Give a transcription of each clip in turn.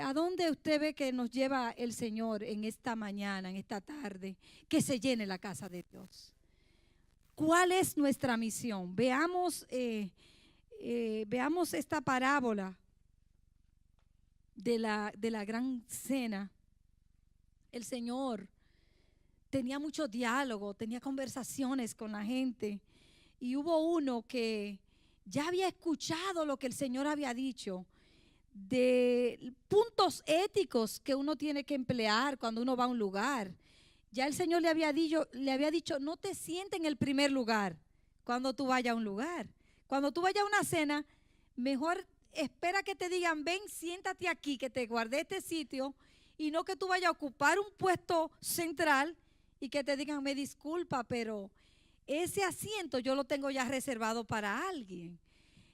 ¿A dónde usted ve que nos lleva el Señor en esta mañana, en esta tarde? Que se llene la casa de Dios. ¿Cuál es nuestra misión? Veamos esta parábola de la gran cena. El Señor tenía mucho diálogo, tenía conversaciones con la gente. Y hubo uno que ya había escuchado lo que el Señor había dicho, de puntos éticos que uno tiene que emplear cuando uno va a un lugar. Ya el Señor le había dicho, no te sientes en el primer lugar cuando tú vayas a un lugar. Cuando tú vayas a una cena, mejor espera que te digan, ven, siéntate aquí, que te guardé este sitio, y no que tú vayas a ocupar un puesto central y que te digan, me disculpa, pero ese asiento yo lo tengo ya reservado para alguien.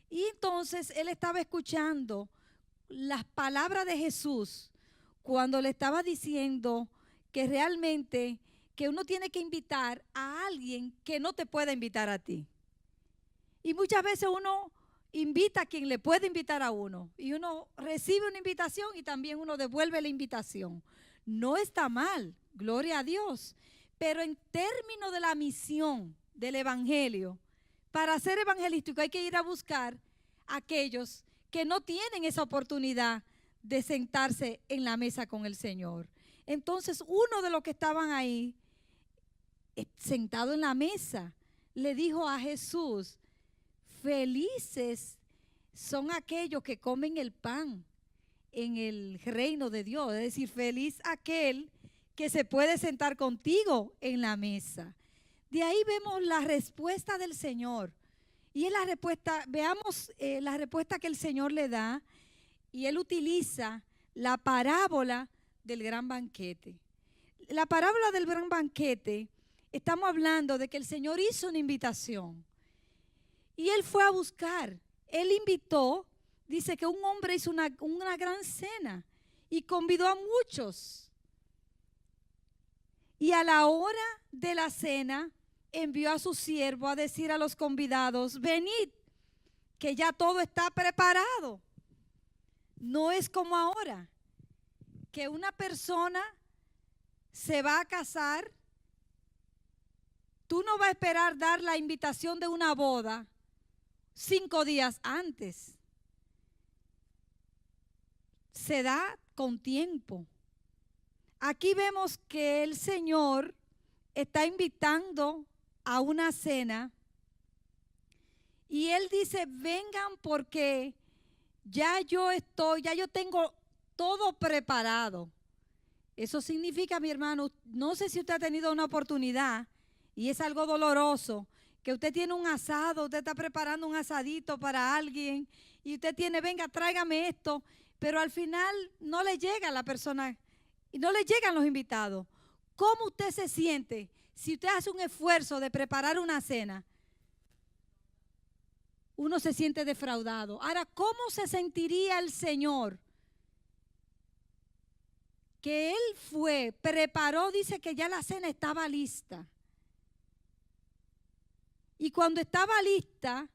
Y entonces él estaba escuchando las palabras de Jesús cuando le estaba diciendo que realmente que uno tiene que invitar a alguien que no te pueda invitar a ti. Y muchas veces uno invita a quien le puede invitar a uno y uno recibe una invitación y también uno devuelve la invitación. No está mal, gloria a Dios, pero en términos de la misión del evangelio, para ser evangelístico hay que ir a buscar a aquellos que no tienen esa oportunidad de sentarse en la mesa con el Señor. Entonces uno de los que estaban ahí, sentado en la mesa, le dijo a Jesús, felices son aquellos que comen el pan en el reino de Dios. Es decir, feliz aquel que se puede sentar contigo en la mesa. De ahí vemos la respuesta del Señor. Y es la respuesta, veamos la respuesta que el Señor le da, y Él utiliza la parábola del gran banquete. La parábola del gran banquete, estamos hablando de que el Señor hizo una invitación y Él fue a buscar, Él invitó, dice que un hombre hizo una gran cena y convidó a muchos. Y a la hora de la cena, envió a su siervo a decir a los convidados, venid, que ya todo está preparado. No es como ahora, que una persona se va a casar, tú no vas a esperar dar la invitación de una boda 5 días antes. Se da con tiempo. Aquí vemos que el Señor está invitando a una cena y Él dice, vengan porque ya yo tengo todo preparado. Eso significa, mi hermano, no sé si usted ha tenido una oportunidad y es algo doloroso, que usted tiene un asado, usted está preparando un asadito para alguien y usted tiene, venga, tráigame esto, pero al final no le llega a la persona y no le llegan los invitados. ¿Cómo usted se siente si usted hace un esfuerzo de preparar una cena? Uno se siente defraudado. Ahora, ¿cómo se sentiría el Señor? Que Él preparó, dice que ya la cena estaba lista. Y cuando estaba lista,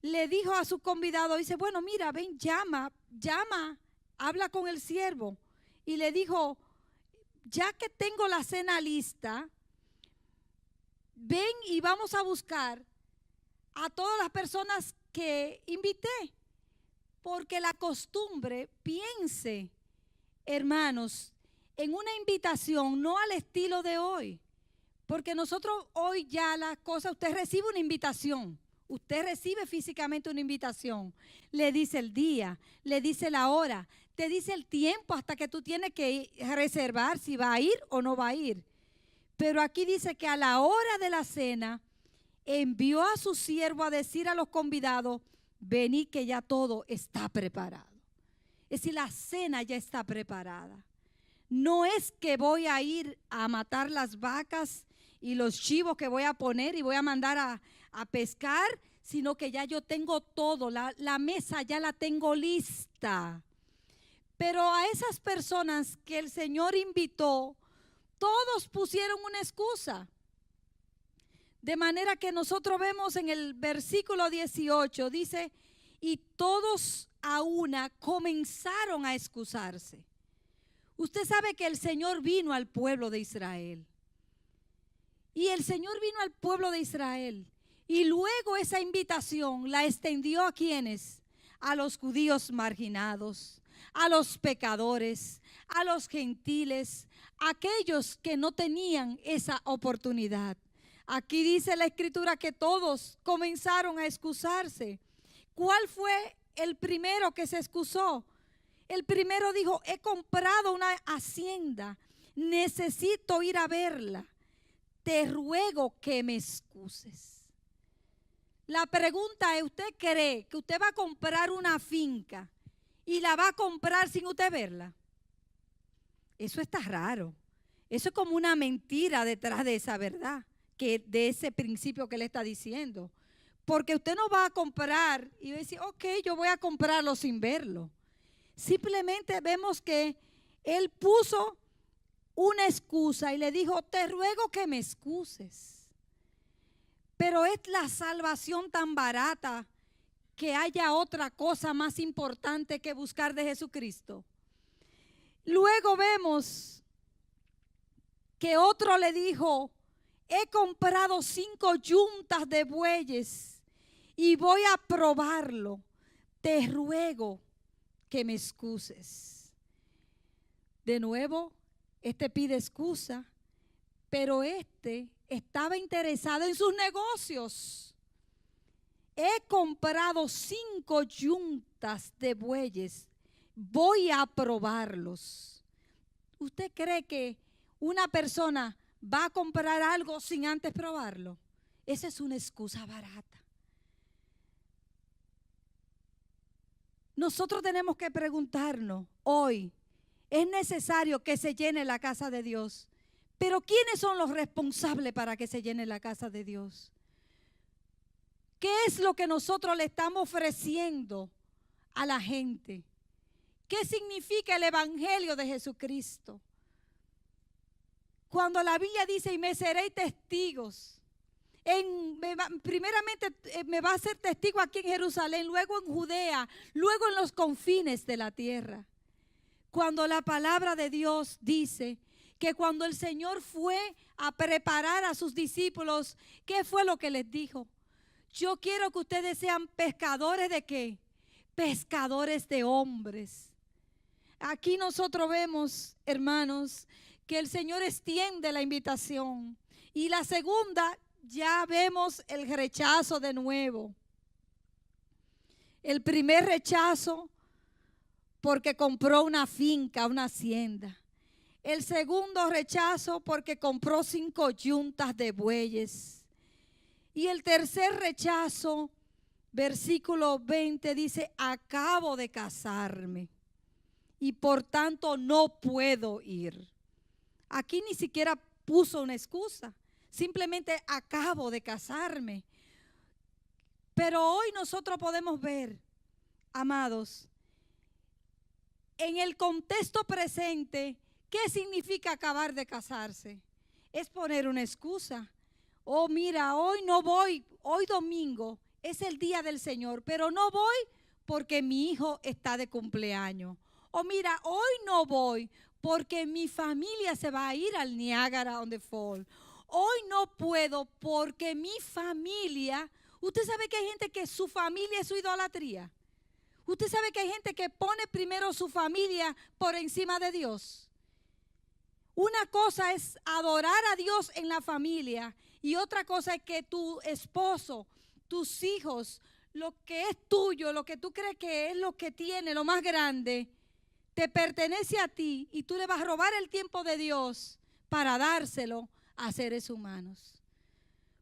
le dijo a su convidado, dice, bueno, mira, ven, llama, habla con el siervo. Y le dijo, ya que tengo la cena lista, ven y vamos a buscar a todas las personas que invité. Porque la costumbre, piense, hermanos, en una invitación, no al estilo de hoy. Porque nosotros hoy ya las cosas, usted recibe una invitación. Usted recibe físicamente una invitación. Le dice el día, le dice la hora, te dice el tiempo hasta que tú tienes que reservar si va a ir o no va a ir. Pero aquí dice que a la hora de la cena envió a su siervo a decir a los convidados, venid que ya todo está preparado. Es decir, la cena ya está preparada. No es que voy a ir a matar las vacas y los chivos que voy a poner y voy a mandar a pescar, sino que ya yo tengo todo, la mesa ya la tengo lista. Pero a esas personas que el Señor invitó, todos pusieron una excusa. De manera que nosotros vemos en el versículo 18, dice, y todos a una comenzaron a excusarse. Usted sabe que el Señor vino al pueblo de Israel. Y el Señor vino al pueblo de Israel. Y luego esa invitación la extendió ¿a quiénes? A los judíos marginados, a los pecadores, a los gentiles, a aquellos que no tenían esa oportunidad. Aquí dice la Escritura que todos comenzaron a excusarse. ¿Cuál fue el primero que se excusó? El primero dijo, he comprado una hacienda, necesito ir a verla, te ruego que me excuses. La pregunta es, ¿usted cree que usted va a comprar una finca y la va a comprar sin usted verla? Eso está raro. Eso es como una mentira detrás de esa verdad, de ese principio que le está diciendo. Porque usted no va a comprar y va a decir, ok, yo voy a comprarlo sin verlo. Simplemente vemos que él puso una excusa y le dijo, te ruego que me excuses. Pero es la salvación tan barata que haya otra cosa más importante que buscar de Jesucristo. Luego vemos que otro le dijo, he comprado 5 yuntas de bueyes y voy a probarlo. Te ruego que me excuses. De nuevo, este pide excusa, pero este estaba interesado en sus negocios. He comprado 5 yuntas de bueyes, voy a probarlos. ¿Usted cree que una persona va a comprar algo sin antes probarlo? Esa es una excusa barata. Nosotros tenemos que preguntarnos hoy, ¿es necesario que se llene la casa de Dios? Pero ¿quiénes son los responsables para que se llene la casa de Dios? ¿Qué es lo que nosotros le estamos ofreciendo a la gente? ¿Qué significa el evangelio de Jesucristo? Cuando la Biblia dice, y me seréis testigos, primeramente me va a ser testigo aquí en Jerusalén, luego en Judea, luego en los confines de la tierra. Cuando la palabra de Dios dice que cuando el Señor fue a preparar a sus discípulos, ¿qué fue lo que les dijo? Yo quiero que ustedes sean pescadores ¿de qué? Pescadores de hombres. Aquí nosotros vemos, hermanos, que el Señor extiende la invitación. Y la segunda, ya vemos el rechazo de nuevo. El primer rechazo porque compró una finca, una hacienda. El segundo rechazo porque compró 5 yuntas de bueyes. Y el tercer rechazo, versículo 20 dice, acabo de casarme y por tanto no puedo ir. Aquí ni siquiera puso una excusa. Simplemente acabo de casarme. Pero hoy nosotros podemos ver, amados, en el contexto presente, ¿qué significa acabar de casarse? Es poner una excusa. Oh, mira, hoy no voy, hoy domingo es el día del Señor, pero no voy porque mi hijo está de cumpleaños. O mira, hoy no voy porque mi familia se va a ir al Niagara on the Fall. Hoy no puedo porque mi familia, usted sabe que hay gente que su familia es su idolatría. Usted sabe que hay gente que pone primero su familia por encima de Dios. Una cosa es adorar a Dios en la familia y otra cosa es que tu esposo, tus hijos, lo que es tuyo, lo que tú crees que es lo que tiene, lo más grande, te pertenece a ti y tú le vas a robar el tiempo de Dios para dárselo a seres humanos.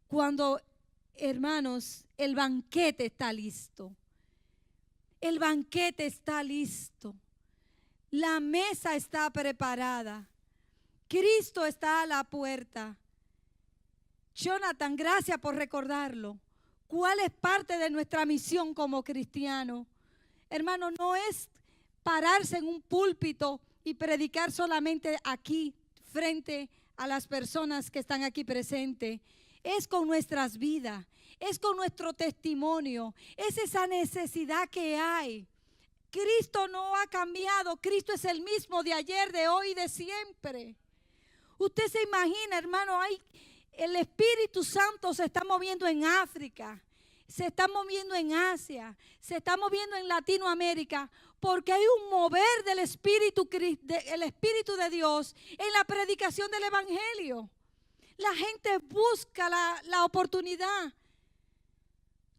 Cuando, hermanos, el banquete está listo. El banquete está listo. La mesa está preparada. Cristo está a la puerta. Jonathan, gracias por recordarlo. ¿Cuál es parte de nuestra misión como cristianos? Hermano, no es pararse en un púlpito y predicar solamente aquí frente a las personas que están aquí presentes. Es con nuestras vidas, es con nuestro testimonio, es esa necesidad que hay. Cristo no ha cambiado, Cristo es el mismo de ayer, de hoy y de siempre. Usted se imagina, hermano, el Espíritu Santo se está moviendo en África, se está moviendo en Asia, se está moviendo en Latinoamérica, porque hay un mover del Espíritu de Dios en la predicación del Evangelio. La gente busca la oportunidad.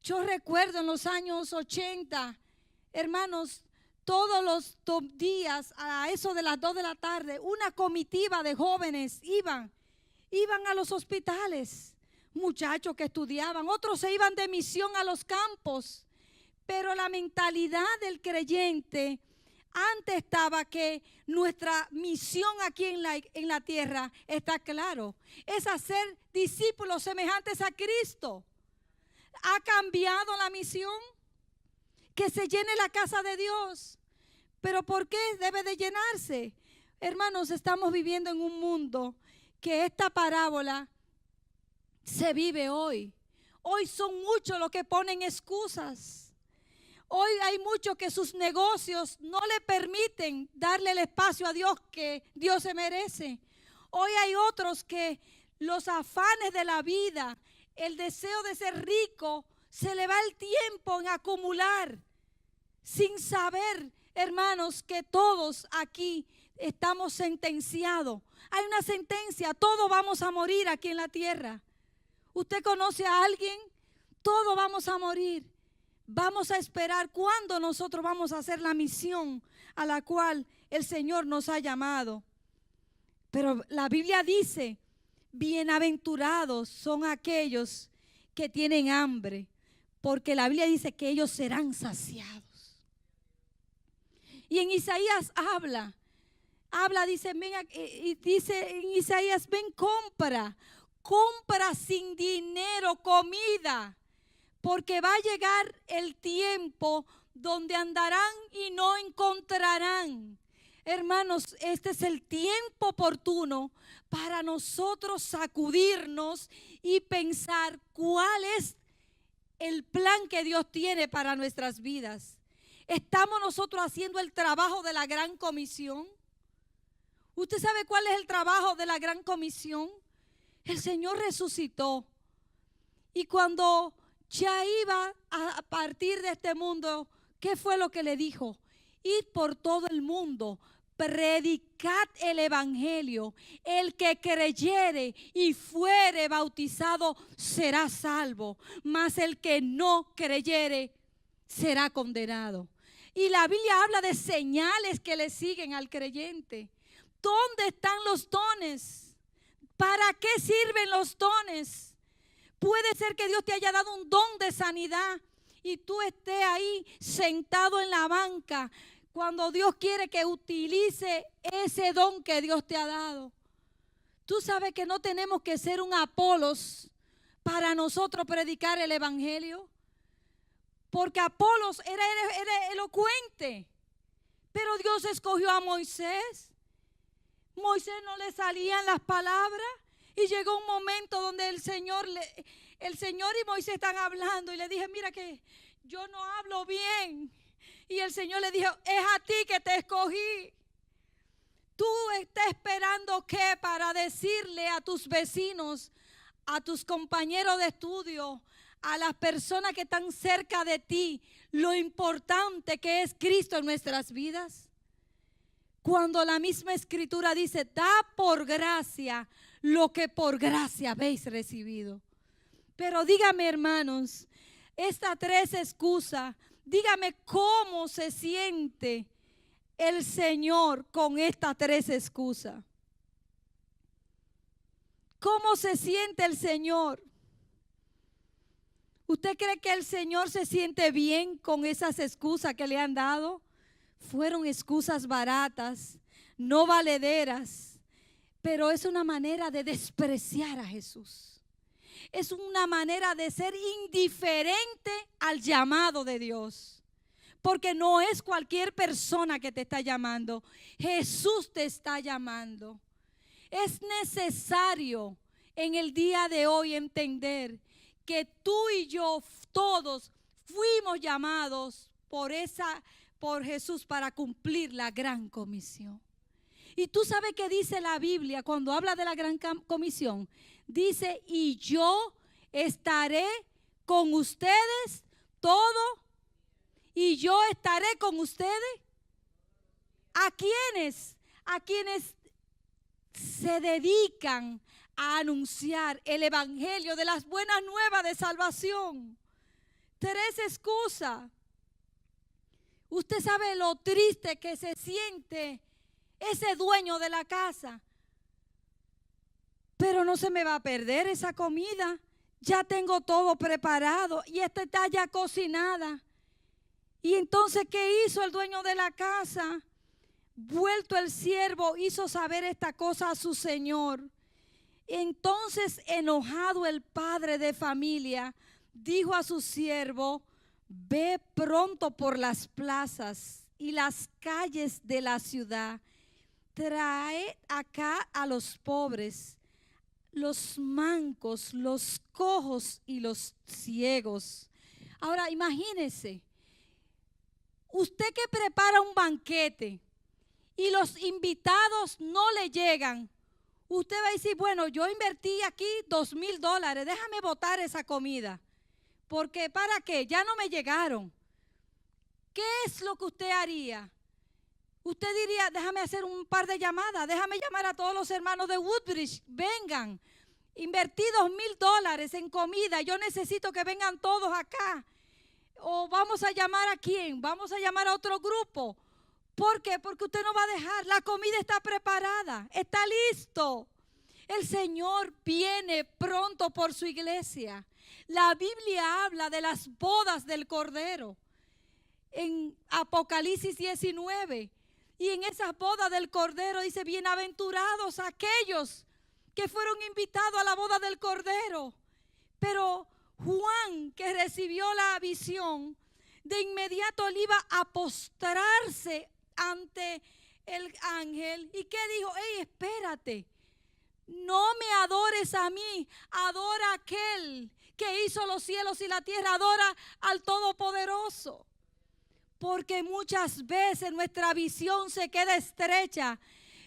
Yo recuerdo en los años 80, hermanos, todos los días a eso de las 2 de la tarde, una comitiva de jóvenes iban a los hospitales, muchachos que estudiaban, otros se iban de misión a los campos, pero la mentalidad del creyente antes estaba que nuestra misión aquí en la tierra está claro, es hacer discípulos semejantes a Cristo. ¿Ha cambiado la misión? Que se llene la casa de Dios. ¿Pero por qué debe de llenarse? Hermanos, estamos viviendo en un mundo que esta parábola se vive hoy. Hoy son muchos los que ponen excusas. Hoy hay muchos que sus negocios no le permiten darle el espacio a Dios que Dios se merece. Hoy hay otros que los afanes de la vida, el deseo de ser rico, se le va el tiempo en acumular, sin saber, hermanos, que todos aquí estamos sentenciados. Hay una sentencia, todos vamos a morir aquí en la tierra. ¿Usted conoce a alguien? Todos vamos a morir. Vamos a esperar cuándo nosotros vamos a hacer la misión a la cual el Señor nos ha llamado. Pero la Biblia dice, bienaventurados son aquellos que tienen hambre, porque la Biblia dice que ellos serán saciados. Y en Isaías habla, dice, y dice en Isaías, ven, compra sin dinero comida, porque va a llegar el tiempo donde andarán y no encontrarán. Hermanos, este es el tiempo oportuno para nosotros sacudirnos y pensar cuál es el plan que Dios tiene para nuestras vidas. ¿Estamos nosotros haciendo el trabajo de la gran comisión? ¿Usted sabe cuál es el trabajo de la gran comisión? El Señor resucitó. Y cuando ya iba a partir de este mundo, ¿qué fue lo que le dijo? Id por todo el mundo, predicad el evangelio. El que creyere y fuere bautizado será salvo, mas el que no creyere será condenado. Y la Biblia habla de señales que le siguen al creyente. ¿Dónde están los dones? ¿Para qué sirven los dones? Puede ser que Dios te haya dado un don de sanidad y tú estés ahí sentado en la banca cuando Dios quiere que utilice ese don que Dios te ha dado. Tú sabes que no tenemos que ser un Apolos para nosotros predicar el evangelio, porque Apolos era elocuente, pero Dios escogió a Moisés. Moisés no le salían las palabras y llegó un momento donde el Señor y Moisés están hablando y le dije, mira que yo no hablo bien. Y el Señor le dijo, es a ti que te escogí. Tú estás esperando que para decirle a tus vecinos, a tus compañeros de estudio, a las personas que están cerca de ti, lo importante que es Cristo en nuestras vidas. Cuando la misma Escritura dice, da por gracia lo que por gracia habéis recibido. Pero dígame, hermanos, estas 3 excusas, dígame cómo se siente el Señor con estas 3 excusas. ¿Cómo se siente el Señor? ¿Usted cree que el Señor se siente bien con esas excusas que le han dado? Fueron excusas baratas, no valederas, pero es una manera de despreciar a Jesús. Es una manera de ser indiferente al llamado de Dios. Porque no es cualquier persona que te está llamando. Jesús te está llamando. Es necesario en el día de hoy entender que tú y yo todos fuimos llamados por Jesús para cumplir la gran comisión. Y tú sabes qué dice la Biblia cuando habla de la gran comisión. Dice, y yo estaré con ustedes todo. Y yo estaré con ustedes. ¿A quiénes? A quienes se dedican a anunciar el evangelio de las buenas nuevas de salvación. 3 excusas. Usted sabe lo triste que se siente ese dueño de la casa. Pero no se me va a perder esa comida. Ya tengo todo preparado y esta está ya cocinada. Y entonces, ¿qué hizo el dueño de la casa? Vuelto el siervo, hizo saber esta cosa a su señor. Entonces, enojado el padre de familia, dijo a su siervo, ve pronto por las plazas y las calles de la ciudad, trae acá a los pobres, los mancos, los cojos y los ciegos. Ahora, imagínese, usted que prepara un banquete y los invitados no le llegan, usted va a decir, bueno, yo invertí aquí $2,000, déjame botar esa comida. Porque ¿para qué? Ya no me llegaron. ¿Qué es lo que usted haría? Usted diría, déjame hacer un par de llamadas, déjame llamar a todos los hermanos de Woodbridge, vengan. Invertí $2,000 en comida, yo necesito que vengan todos acá. O vamos a llamar a quién, vamos a llamar a otro grupo. ¿Por qué? Porque usted no va a dejar, la comida está preparada, está listo. El Señor viene pronto por su iglesia. La Biblia habla de las bodas del Cordero en Apocalipsis 19. Y en esas bodas del Cordero dice, bienaventurados aquellos que fueron invitados a la boda del Cordero. Pero Juan, que recibió la visión, de inmediato él iba a postrarse ante el ángel. ¿Y qué dijo? Ey, espérate, no me adores a mí, adora a aquel que hizo los cielos y la tierra, adora al Todopoderoso. Porque muchas veces nuestra visión se queda estrecha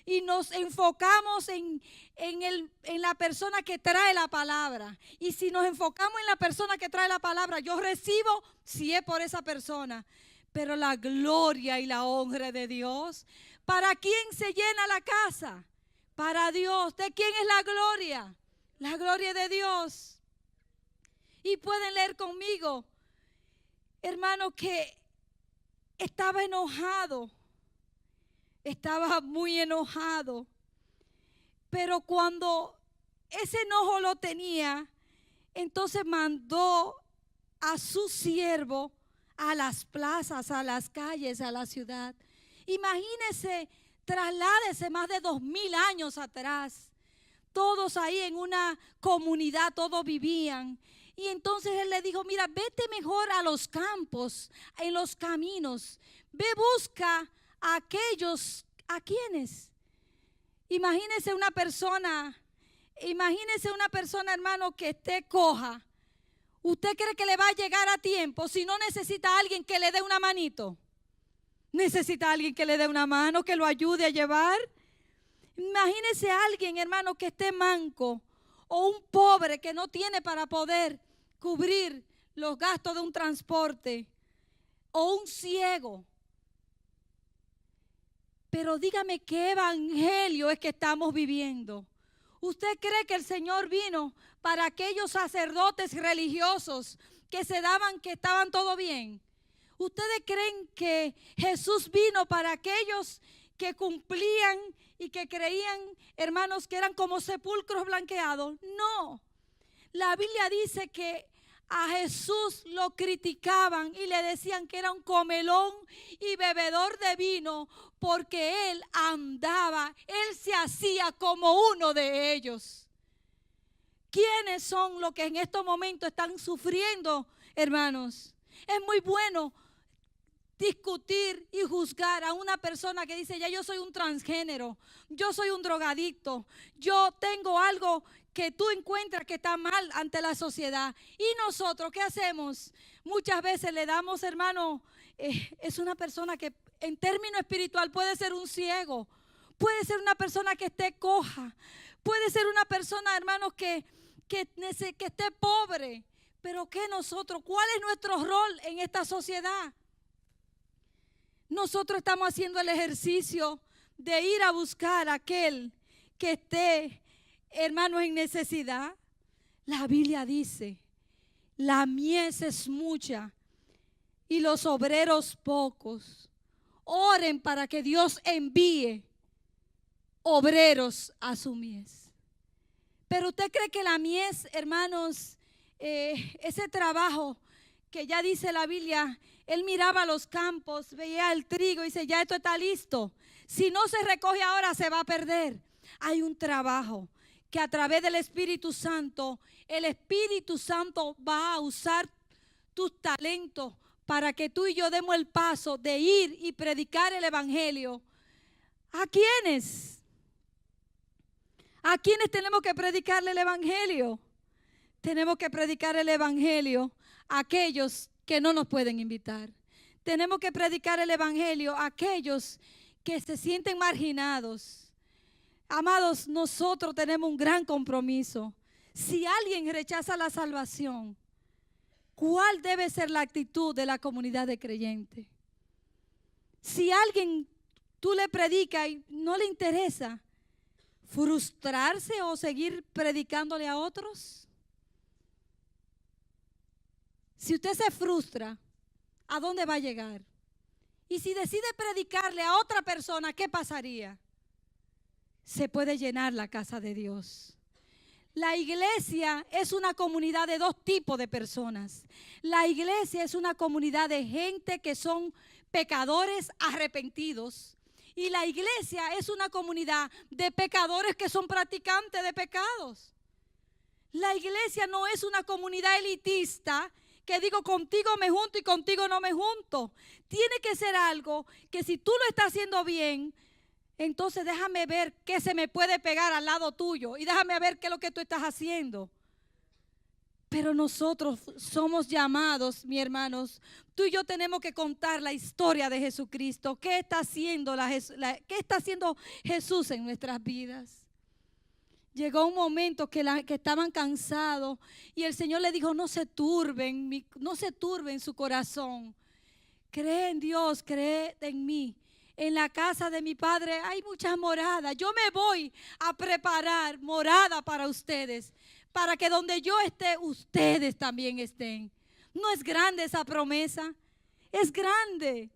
y nos enfocamos en la persona que trae la palabra. Y si nos enfocamos en la persona que trae la palabra, yo recibo si es por esa persona. Pero la gloria y la honra de Dios, ¿para quién se llena la casa? Para Dios. ¿De quién es la gloria? La gloria de Dios. Y pueden leer conmigo, hermano, que estaba enojado. Estaba muy enojado. Pero cuando ese enojo lo tenía, entonces mandó a su siervo a las plazas, a las calles, a la ciudad. Imagínese, trasládese más de 2,000 años atrás. Todos ahí en una comunidad, todos vivían. Y entonces él le dijo, mira, vete mejor a los campos, en los caminos. Ve, busca a aquellos, ¿a quiénes? Imagínese una persona, hermano, que esté coja. ¿Usted cree que le va a llegar a tiempo si no necesita a alguien que le dé una manito? Necesita a alguien que le dé una mano, que lo ayude a llevar. Imagínese a alguien, hermano, que esté manco o un pobre que no tiene para poder cubrir los gastos de un transporte o un ciego. Pero dígame qué evangelio es que estamos viviendo. ¿Usted cree que el Señor vino para aquellos sacerdotes religiosos que se daban que estaban todo bien? ¿Ustedes creen que Jesús vino para aquellos que cumplían y que creían, hermanos, que eran como sepulcros blanqueados? No. La Biblia dice que a Jesús lo criticaban y le decían que era un comelón y bebedor de vino porque él andaba, él se hacía como uno de ellos. ¿Quiénes son los que en estos momentos están sufriendo, hermanos? Es muy bueno discutir y juzgar a una persona que dice, ya yo soy un transgénero, yo soy un drogadicto, yo tengo algo que tú encuentras que está mal ante la sociedad. Y nosotros, ¿qué hacemos? Muchas veces le damos, hermano, es una persona que en término espiritual puede ser un ciego, puede ser una persona que esté coja, puede ser una persona, hermanos, que esté pobre. Pero ¿qué nosotros? ¿Cuál es nuestro rol en esta sociedad? Nosotros estamos haciendo el ejercicio de ir a buscar a aquel que esté, hermanos, en necesidad. La Biblia dice, la mies es mucha y los obreros pocos. Oren para que Dios envíe obreros a su mies. Pero usted cree que la mies, hermanos, ese trabajo que ya dice la Biblia, él miraba los campos, veía el trigo y dice, ya esto está listo. Si no se recoge ahora se va a perder. Hay un trabajo que a través del Espíritu Santo, el Espíritu Santo va a usar tus talentos para que tú y yo demos el paso de ir y predicar el Evangelio. ¿A quiénes? ¿A quiénes tenemos que predicarle el Evangelio? Tenemos que predicar el Evangelio a aquellos que no nos pueden invitar. Tenemos que predicar el Evangelio a aquellos que se sienten marginados. Amados, nosotros tenemos un gran compromiso. Si alguien rechaza la salvación, ¿cuál debe ser la actitud de la comunidad de creyentes? Si alguien tú le predicas y no le interesa, ¿frustrarse o seguir predicándole a otros? Si usted se frustra, ¿a dónde va a llegar? Y si decide predicarle a otra persona, ¿qué pasaría? Se puede llenar la casa de Dios. La iglesia es una comunidad de dos tipos de personas. La iglesia es una comunidad de gente que son pecadores arrepentidos. Y la iglesia es una comunidad de pecadores que son practicantes de pecados. La iglesia no es una comunidad elitista que digo contigo me junto y contigo no me junto. Tiene que ser algo que si tú lo estás haciendo bien, entonces déjame ver qué se me puede pegar al lado tuyo y déjame ver qué es lo que tú estás haciendo. Pero nosotros somos llamados, mis hermanos, tú y yo tenemos que contar la historia de Jesucristo. ¿Qué está haciendo, qué está haciendo Jesús en nuestras vidas? Llegó un momento que estaban cansados y el Señor le dijo, no se turben su corazón. Cree en Dios, cree en mí. En la casa de mi Padre hay muchas moradas. Yo me voy a preparar morada para ustedes, para que donde yo esté, ustedes también estén. ¿No es grande esa promesa? Es grande.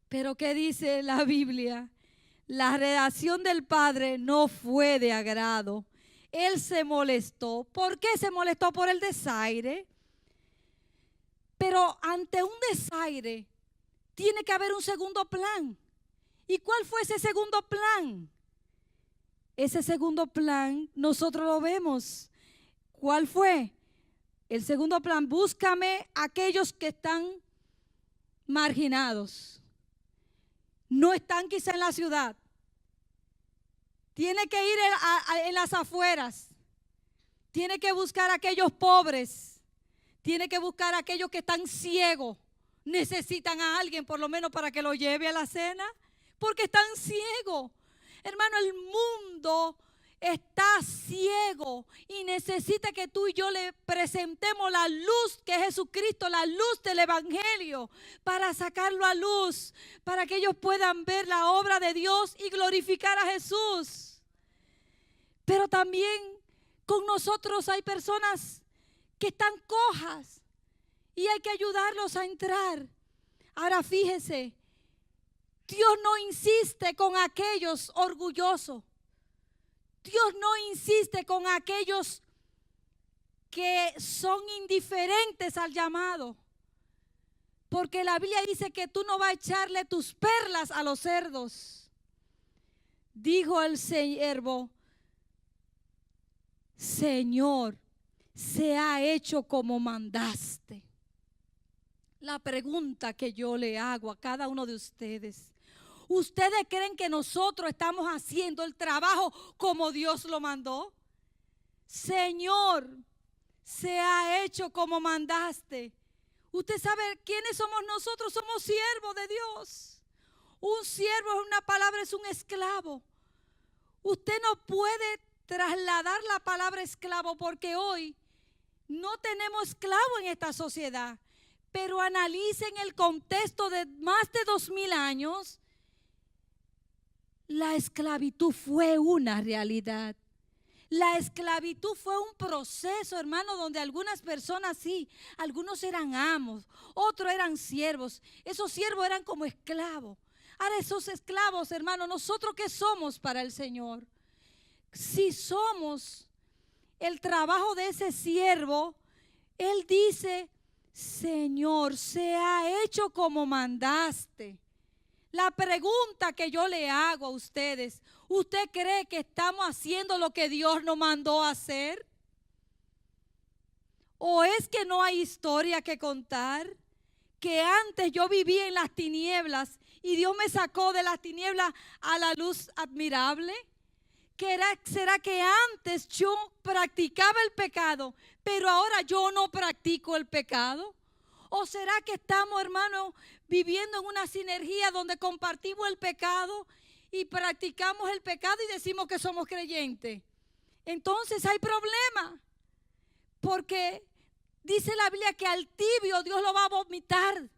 Pero ¿qué dice la Biblia? La reacción del Padre no fue de agrado. Él se molestó. ¿Por qué se molestó? Por el desaire. Pero ante un desaire tiene que haber un segundo plan. ¿Y cuál fue ese segundo plan? Ese segundo plan nosotros lo vemos. ¿Cuál fue? El segundo plan, búscame aquellos que están marginados. No están quizá en la ciudad. Tiene que ir en las afueras. Tiene que buscar a aquellos pobres. Tiene que buscar a aquellos que están ciegos. Necesitan a alguien por lo menos para que lo lleve a la cena. Porque están ciegos. Hermano, el mundo está ciego y necesita que tú y yo le presentemos la luz que es Jesucristo, la luz del Evangelio, para sacarlo a luz, para que ellos puedan ver la obra de Dios y glorificar a Jesús. Pero también con nosotros hay personas que están cojas y hay que ayudarlos a entrar. Ahora fíjese, Dios no insiste con aquellos orgullosos. Dios no insiste con aquellos que son indiferentes al llamado. Porque la Biblia dice que tú no vas a echarle tus perlas a los cerdos. Dijo el siervo, Señor, se ha hecho como mandaste. La pregunta que yo le hago a cada uno de ustedes: ¿ustedes creen que nosotros estamos haciendo el trabajo como Dios lo mandó? Señor, se ha hecho como mandaste. Usted sabe quiénes somos nosotros, somos siervos de Dios. Un siervo es una palabra, es un esclavo. Usted no puede trasladar la palabra esclavo porque hoy no tenemos esclavo en esta sociedad. Pero analicen el contexto de más de 2000 años. La esclavitud fue una realidad. La esclavitud fue un proceso, hermano, donde algunas personas sí, algunos eran amos, otros eran siervos. Esos siervos eran como esclavos. Ahora esos esclavos, hermano, ¿nosotros qué somos para el Señor? Si somos el trabajo de ese siervo, Él dice, Señor, se ha hecho como mandaste. La pregunta que yo le hago a ustedes, ¿usted cree que estamos haciendo lo que Dios nos mandó a hacer? ¿O es que no hay historia que contar? Que antes yo vivía en las tinieblas y Dios me sacó de las tinieblas a la luz admirable. ¿Será que antes yo practicaba el pecado, pero ahora yo no practico el pecado? ¿O será que estamos, hermanos, viviendo en una sinergia donde compartimos el pecado y practicamos el pecado y decimos que somos creyentes? Entonces hay problema, porque dice la Biblia que al tibio Dios lo va a vomitar.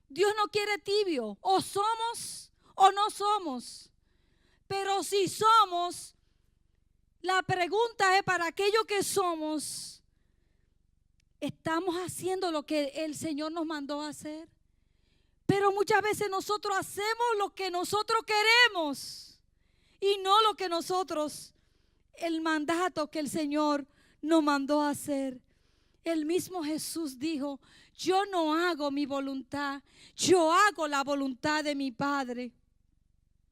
Dios no quiere tibio, o somos o no somos. Pero si somos, la pregunta es para aquello que somos, ¿estamos haciendo lo que el Señor nos mandó a hacer? Pero muchas veces nosotros hacemos lo que nosotros queremos y no lo que nosotros, el mandato que el Señor nos mandó a hacer. El mismo Jesús dijo, yo no hago mi voluntad, yo hago la voluntad de mi Padre.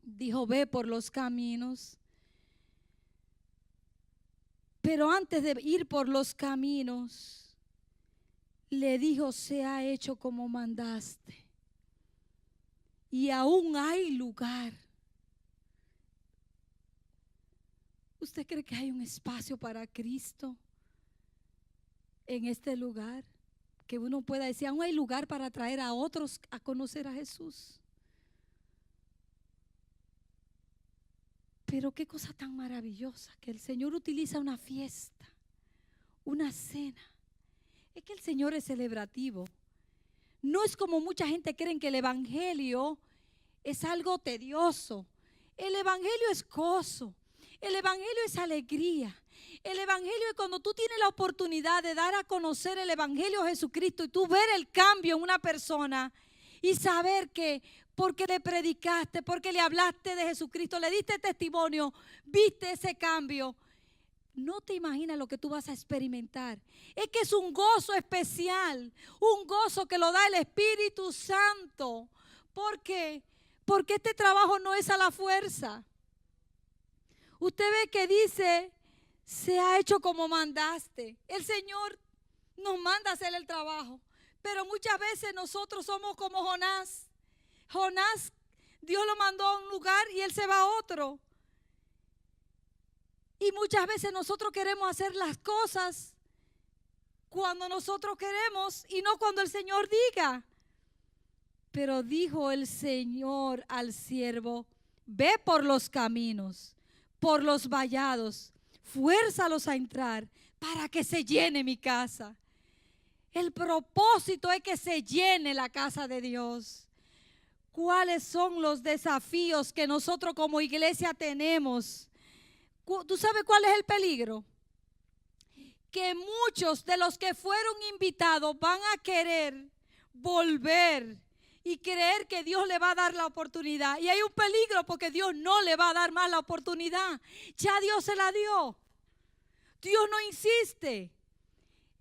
Dijo, ve por los caminos. Pero antes de ir por los caminos, le dijo, se ha hecho como mandaste. Y aún hay lugar. ¿Usted cree que hay un espacio para Cristo en este lugar? Que uno pueda decir, aún hay lugar para traer a otros a conocer a Jesús. Pero qué cosa tan maravillosa que el Señor utiliza una fiesta, una cena. Es que el Señor es celebrativo. No es como mucha gente cree que el evangelio es algo tedioso. El evangelio es gozo. El evangelio es alegría. El evangelio es cuando tú tienes la oportunidad de dar a conocer el evangelio de Jesucristo y tú ver el cambio en una persona y saber que porque le predicaste, porque le hablaste de Jesucristo, le diste testimonio, viste ese cambio. No te imaginas lo que tú vas a experimentar. Es que es un gozo especial, un gozo que lo da el Espíritu Santo. ¿Por qué? Porque este trabajo no es a la fuerza. Usted ve que dice, se ha hecho como mandaste. El Señor nos manda a hacer el trabajo, pero muchas veces nosotros somos como Jonás. Jonás, Dios lo mandó a un lugar y él se va a otro. Y muchas veces nosotros queremos hacer las cosas cuando nosotros queremos y no cuando el Señor diga. Pero dijo el Señor al siervo, ve por los caminos, por los vallados, fuérzalos a entrar para que se llene mi casa. El propósito es que se llene la casa de Dios. ¿Cuáles son los desafíos que nosotros como iglesia tenemos? ¿Tú sabes cuál es el peligro? Que muchos de los que fueron invitados van a querer volver y creer que Dios le va a dar la oportunidad. Y hay un peligro porque Dios no le va a dar más la oportunidad. Ya Dios se la dio. Dios no insiste.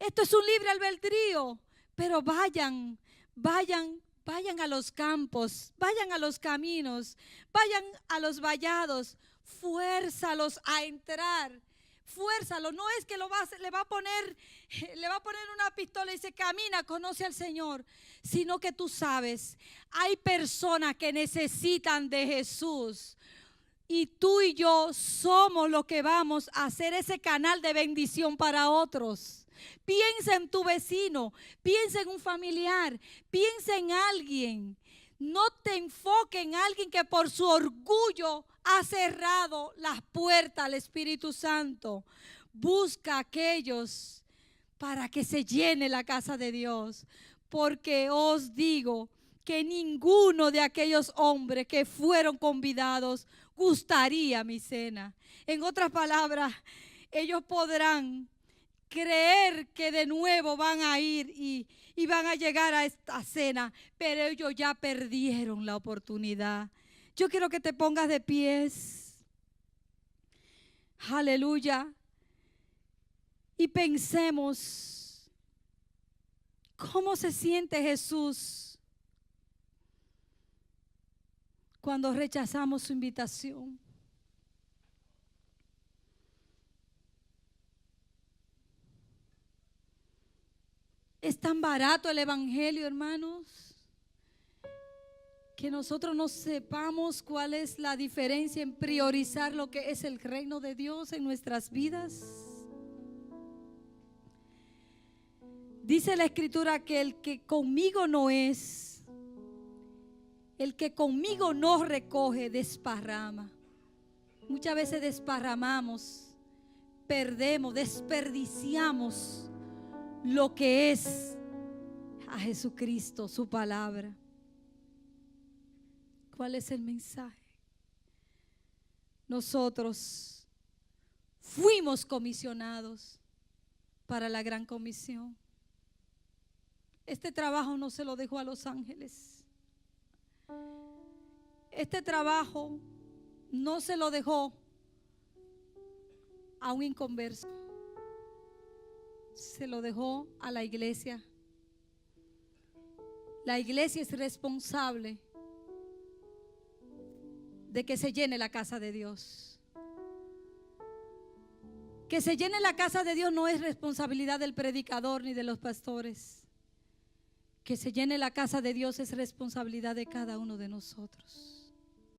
Esto es un libre albedrío. Pero vayan a los campos, vayan a los caminos, vayan a los vallados, fuérzalos a entrar, fuérzalo. No es que le va a poner una pistola y dice camina, conoce al Señor, sino que tú sabes, hay personas que necesitan de Jesús. Y tú y yo somos los que vamos a hacer ese canal de bendición para otros. Piensa en tu vecino, piensa en un familiar, piensa en alguien. No te enfoques en alguien que por su orgullo ha cerrado las puertas al Espíritu Santo. Busca a aquellos para que se llene la casa de Dios. Porque os digo que ninguno de aquellos hombres que fueron convidados gustaría mi cena. En otras palabras, ellos podrán creer que de nuevo van a ir y van a llegar a esta cena, pero ellos ya perdieron la oportunidad. Yo quiero que te pongas de pies. Aleluya. Y pensemos, ¿cómo se siente Jesús cuando rechazamos su invitación? Es tan barato el evangelio, hermanos, que nosotros no sepamos cuál es la diferencia en priorizar lo que es el reino de Dios en nuestras vidas. Dice la Escritura que el que conmigo no es, el que conmigo no recoge, desparrama. Muchas veces desparramamos, perdemos, desperdiciamos lo que es a Jesucristo, su palabra. ¿Cuál es el mensaje? Nosotros fuimos comisionados para la gran comisión. Este trabajo no se lo dejó a los ángeles. Este trabajo no se lo dejó a un inconverso. Se lo dejó a la iglesia. La iglesia es responsable de que se llene la casa de Dios. Que se llene la casa de Dios no es responsabilidad del predicador ni de los pastores. Que se llene la casa de Dios es responsabilidad de cada uno de nosotros.